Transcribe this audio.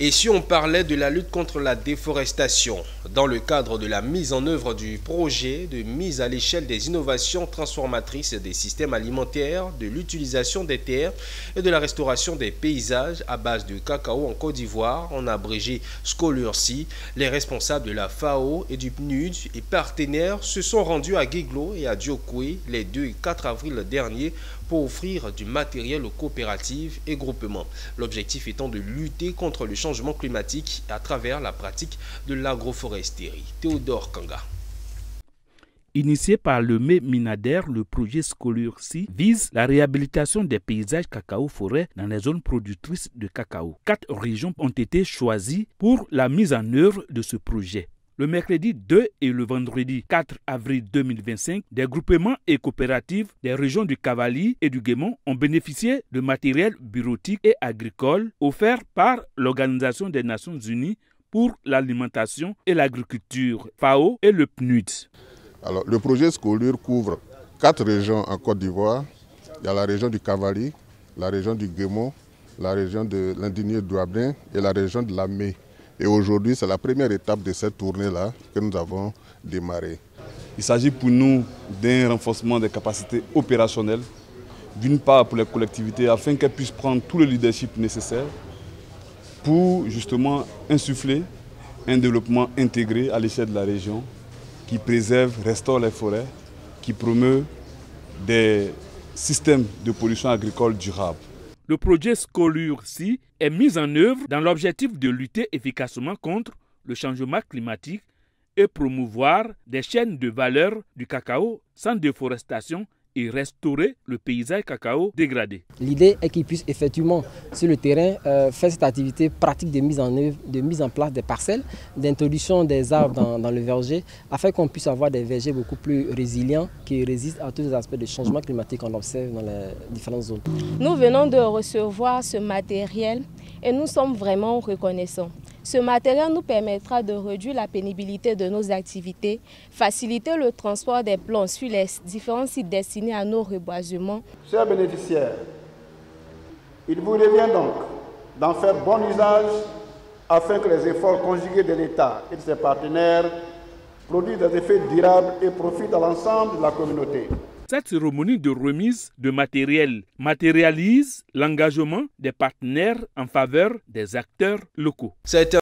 Et si on parlait de la lutte contre la déforestation, dans le cadre de la mise en œuvre du projet de mise à l'échelle des innovations transformatrices des systèmes alimentaires, de l'utilisation des terres et de la restauration des paysages à base de cacao en Côte d'Ivoire, en abrégé Scholursi, les responsables de la FAO et du PNUD et partenaires se sont rendus à Guéglo et à Diokoué les 2 et 4 avril dernier pour offrir du matériel aux coopératives et groupements. L'objectif étant de lutter contre le changement climatique à travers la pratique de l'agroforesterie. Théodore Kanga. Initié par le Minader, le projet Scholursi vise la réhabilitation des paysages cacao-forêt dans les zones productrices de cacao. 4 régions ont été choisies pour la mise en œuvre de ce projet. Le mercredi 2 et le vendredi 4 avril 2025, des groupements et coopératives des régions du Cavali et du Guémon ont bénéficié de matériel bureautique et agricole offert par l'Organisation des Nations Unies pour l'alimentation et l'agriculture, FAO et le PNUD. Alors, le projet Scholur couvre 4 régions en Côte d'Ivoire. Il y a la région du Cavali, la région du Guémon, la région de l'Indigné-Douabin et la région de la Mé. Et aujourd'hui, c'est la première étape de cette tournée-là que nous avons démarrée. Il s'agit pour nous d'un renforcement des capacités opérationnelles, d'une part pour les collectivités, afin qu'elles puissent prendre tout le leadership nécessaire pour justement insuffler un développement intégré à l'échelle de la région qui préserve, restaure les forêts, qui promeut des systèmes de production agricole durables. Le projet Scholursi est mis en œuvre dans l'objectif de lutter efficacement contre le changement climatique et promouvoir des chaînes de valeur du cacao sans déforestation et restaurer le paysage cacao dégradé. L'idée est qu'ils puissent effectivement sur le terrain faire cette activité pratique de mise en œuvre, de mise en place des parcelles, d'introduction des arbres dans le verger, afin qu'on puisse avoir des vergers beaucoup plus résilients qui résistent à tous les aspects de changement climatique qu'on observe dans les différentes zones. Nous venons de recevoir ce matériel et nous sommes vraiment reconnaissants. Ce matériel nous permettra de réduire la pénibilité de nos activités, faciliter le transport des plants sur les différents sites destinés à nos reboisements. Chers bénéficiaires, il vous revient donc d'en faire bon usage afin que les efforts conjugués de l'État et de ses partenaires produisent des effets durables et profitent à l'ensemble de la communauté. Cette cérémonie de remise de matériel matérialise l'engagement des partenaires en faveur des acteurs locaux.